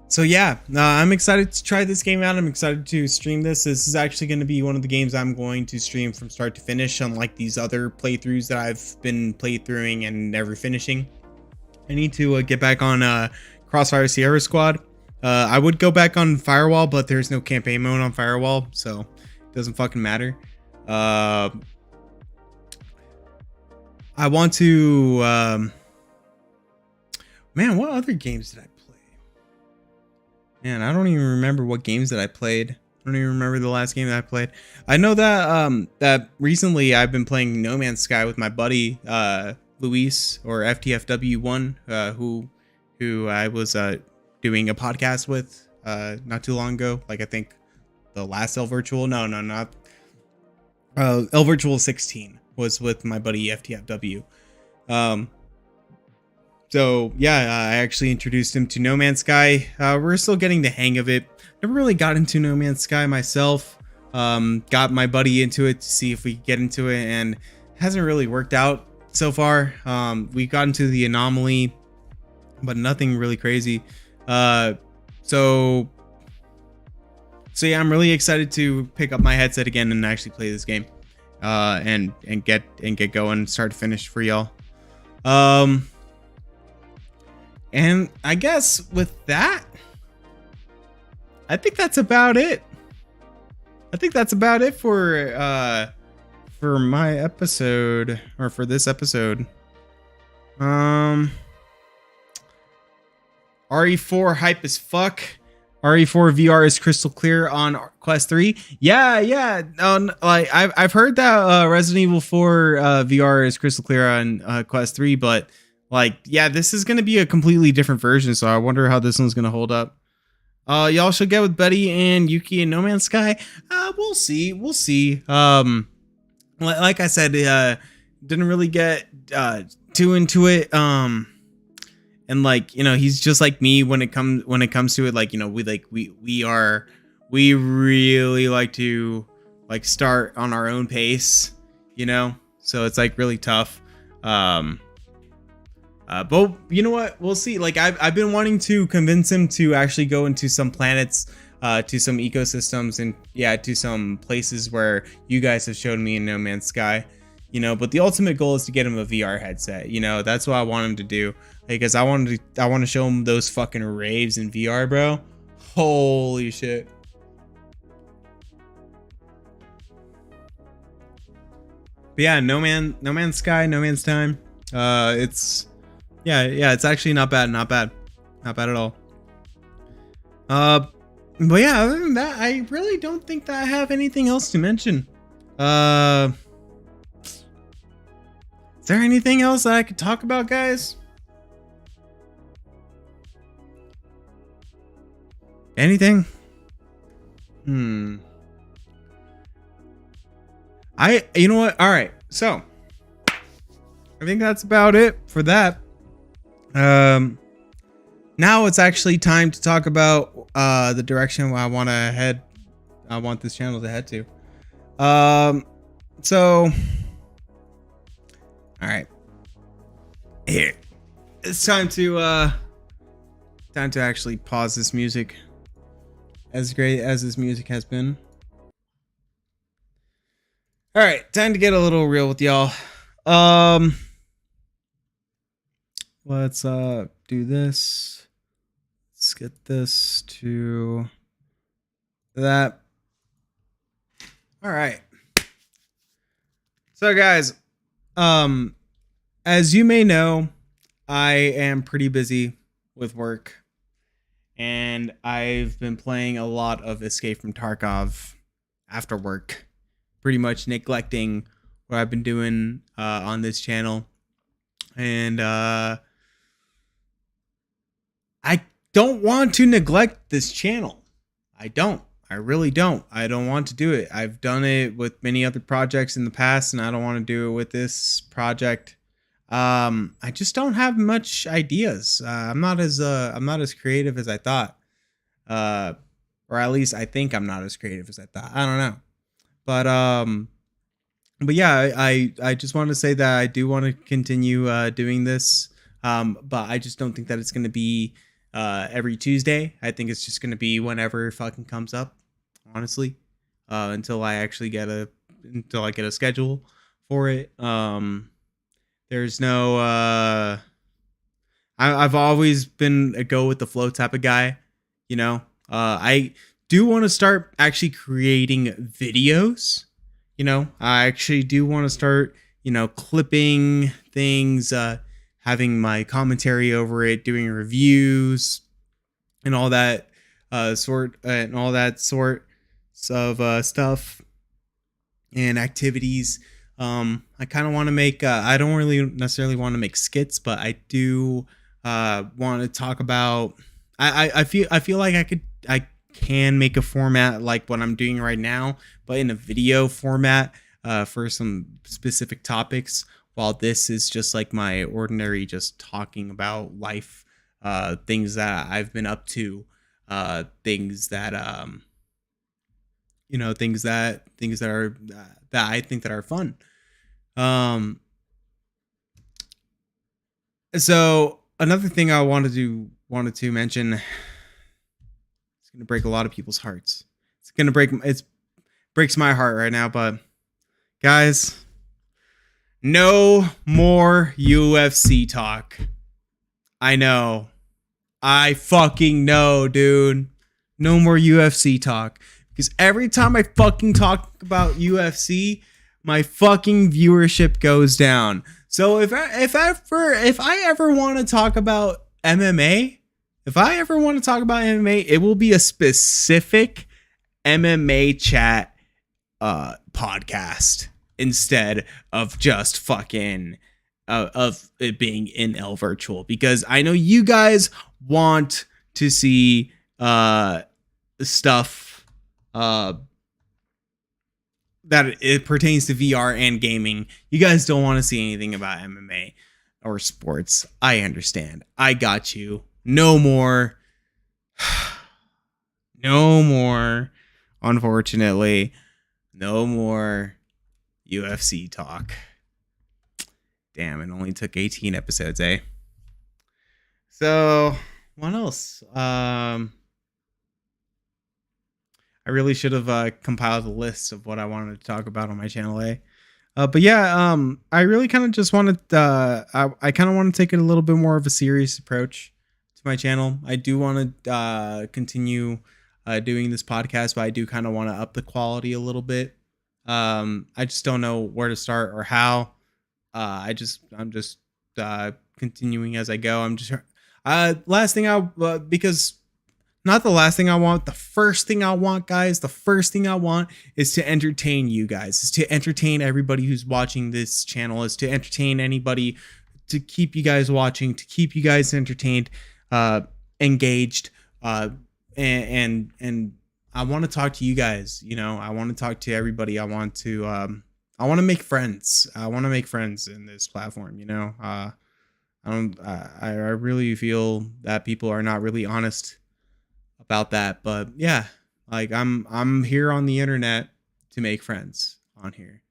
So yeah, I'm excited to try this game out. I'm excited to stream this. This is actually going to be one of the games I'm going to stream from start to finish, unlike these other playthroughs that I've been playthroughing and never finishing. I need to get back on Crossfire Sierra Squad. I would go back on Firewall, but there's no campaign mode on Firewall, so it doesn't fucking matter. I want to man, what other games did I play? Man, I don't even remember what games that I played. I don't even remember the last game that I played. I know that that recently I've been playing No Man's Sky with my buddy Luis, or FTFW1, who I was doing a podcast with not too long ago. Like, I think the last Elvertual. No, not Elvertual 16 was with my buddy FTFW. So yeah, I actually introduced him to No Man's Sky. We're still getting the hang of it. Never really got into No Man's Sky myself. Got my buddy into it to see if we could get into it, and it hasn't really worked out so far. We got into the anomaly, but nothing really crazy. So yeah, I'm really excited to pick up my headset again and actually play this game, and get going, start to finish for y'all. And I guess with that, I think that's about it. I think that's about it for my episode, or for this episode. RE4 hype as fuck. RE4 VR is crystal clear on Quest 3. Yeah. Like I've heard that Resident Evil 4 VR is crystal clear on Quest 3, but like, yeah, this is gonna be a completely different version, so I wonder how this one's gonna hold up. Y'all should get with Betty and Yuki and No Man's Sky. We'll see. Like I said, didn't really get too into it. And like, you know, he's just like me when it comes to it. Like, you know, we really like to like start on our own pace, you know, so it's like really tough. But you know what? We'll see. Like, I've been wanting to convince him to actually go into some planets, to some ecosystems, and yeah, to some places where you guys have showed me in No Man's Sky, you know. But the ultimate goal is to get him a VR headset. You know, that's what I want him to do, because I want to show him those fucking raves in VR, bro. Holy shit. But yeah, No Man's Sky, No Man's Time. It's actually not bad at all. But yeah, other than that, I really don't think that I have anything else to mention. Is there anything else that I could talk about, guys? Anything? You know what? All right. So I think that's about it for that. Now it's actually time to talk about the direction I want this channel to head to. So, all right, here it's time to actually pause this music. As great as this music has been. All right, time to get a little real with y'all. Let's do this. Let's get this to that. All right. So guys, as you may know, I am pretty busy with work, and I've been playing a lot of Escape from Tarkov after work, pretty much neglecting what I've been doing on this channel. And I don't want to neglect this channel. I really don't. I don't want to do it. I've done it with many other projects in the past, and I don't want to do it with this project. I just don't have much ideas. I'm not as creative as I thought. Or at least I think I'm not as creative as I thought. I don't know. But yeah, I just want to say that I do want to continue doing this. But I just don't think that it's going to be every Tuesday. I think it's just going to be whenever it fucking comes up, honestly. Until I get a schedule for it. There's no I've always been a go with the flow type of guy, you know. I do want to start actually creating videos, you know. I actually do want to start, you know, clipping things, having my commentary over it, doing reviews and all that sort of stuff and activities. I kind of want to make I don't really necessarily want to make skits, but I do want to talk about I feel like I can make a format like what I'm doing right now, but in a video format for some specific topics, while this is just like my ordinary just talking about life, things that I've been up to, things that you know, things that are that I think that are fun. So another thing I wanted to mention, it's gonna break a lot of people's hearts. It breaks my heart right now, but guys, no more UFC talk. I know. I fucking know, dude. No more UFC talk. Because every time I fucking talk about UFC, my fucking viewership goes down. So if I ever want to talk about MMA, it will be a specific MMA chat podcast instead of just fucking of it being in Elvertual, because I know you guys want to see stuff that it pertains to VR and gaming. You guys don't want to see anything about MMA or sports. I understand. I got you. No more. No more. Unfortunately, no more UFC talk. Damn, it only took 18 episodes, eh? So, what else? I really should have compiled a list of what I wanted to talk about on my channel, eh? But yeah, I really kind of just wanted, I kind of want to take it a little bit more of a serious approach to my channel. I do want to continue doing this podcast, but I do kind of want to up the quality a little bit. I just don't know where to start or how. I'm just continuing as I go. I'm just last thing because not the last thing I want, the first thing I want, guys, the first thing I want is to entertain you guys, is to entertain everybody who's watching this channel, is to entertain anybody, to keep you guys watching, to keep you guys entertained, engaged, and I want to talk to you guys. You know, I want to talk to everybody. I want to want to make friends. I want to make friends in this platform. You know, I really feel that people are not really honest about that. But yeah, like I'm here on the internet to make friends on here.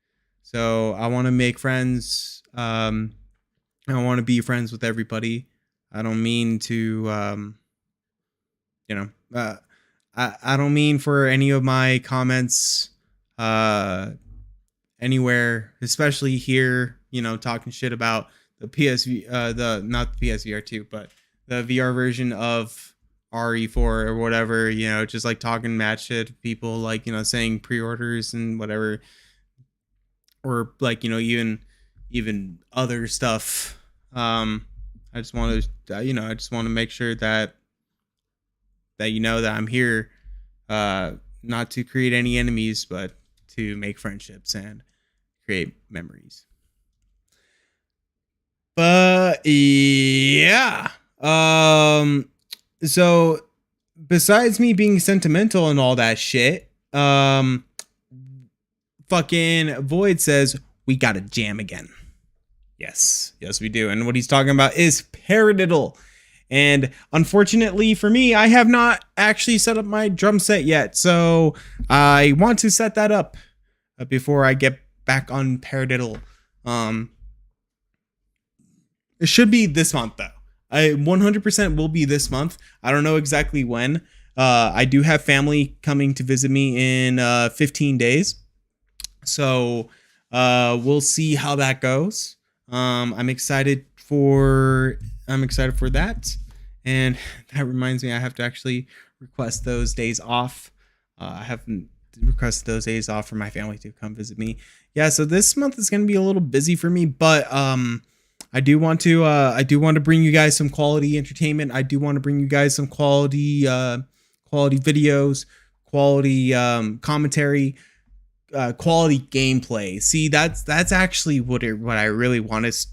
So I want to make friends. I want to be friends with everybody. I don't mean to, I don't mean for any of my comments, anywhere, especially here, talking shit about the not the PSVR 2, but the VR version of RE4 or whatever, just like talking mad shit to people, like, saying pre-orders and whatever, or like, even other stuff. I just want to make sure that that I'm here, not to create any enemies, but to make friendships and create memories. But yeah, so besides me being sentimental and all that shit, fucking Void says we gotta jam again. Yes, we do. And what he's talking about is Paradiddle. And unfortunately for me, I have not actually set up my drum set yet. So I want to set that up before I get back on Paradiddle. It should be this month though. I 100% will be this month. I don't know exactly when. I do have family coming to visit me in 15 days. So we'll see how that goes. I'm excited for that. And that reminds me, I have to actually request those days off. I haven't requested those days off for my family to come visit me. Yeah, so this month is going to be a little busy for me, but I do want to bring you guys some quality entertainment. I do want to bring you guys some quality videos, quality commentary, quality gameplay. See, that's actually what I really want to.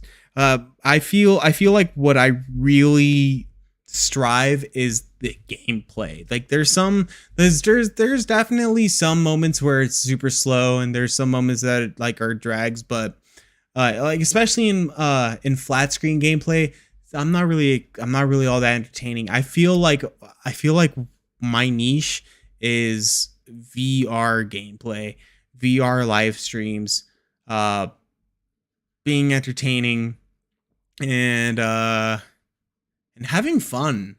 I feel like what I really strive is the gameplay. Like there's definitely some moments where it's super slow, and there's some moments that like are drags, but like especially in flat screen gameplay, I'm not really all that entertaining. I feel like my niche is VR gameplay, VR live streams, being entertaining, and having fun,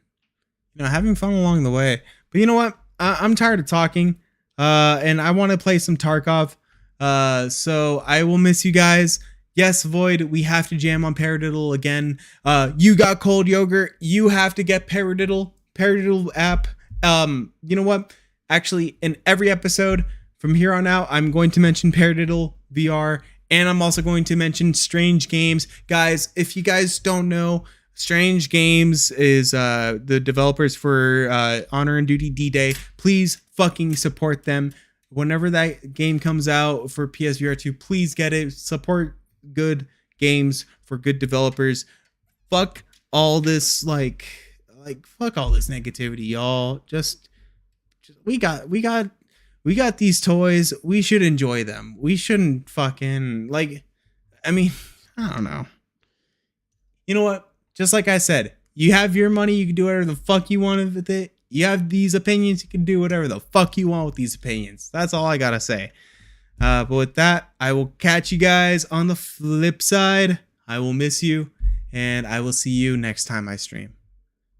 having fun along the way. But you know what? I'm tired of talking, and I want to play some Tarkov. So I will miss you guys. Yes, Void, we have to jam on Paradiddle again. You got cold yogurt. You have to get Paradiddle app. You know what? Actually, in every episode from here on out, I'm going to mention Paradiddle VR, and I'm also going to mention Strange Games. Guys, if you guys don't know, Strange Games is the developers for Honor and Duty D-Day. Please fucking support them. Whenever that game comes out for PSVR 2, please get it. Support good games for good developers. Fuck all this like fuck all this negativity, y'all. Just we got these toys. We should enjoy them. We shouldn't fucking I don't know. You know what? Just like I said, you have your money, you can do whatever the fuck you want with it. You have these opinions, you can do whatever the fuck you want with these opinions. That's all I gotta say. But with that, I will catch you guys on the flip side. I will miss you, and I will see you next time I stream.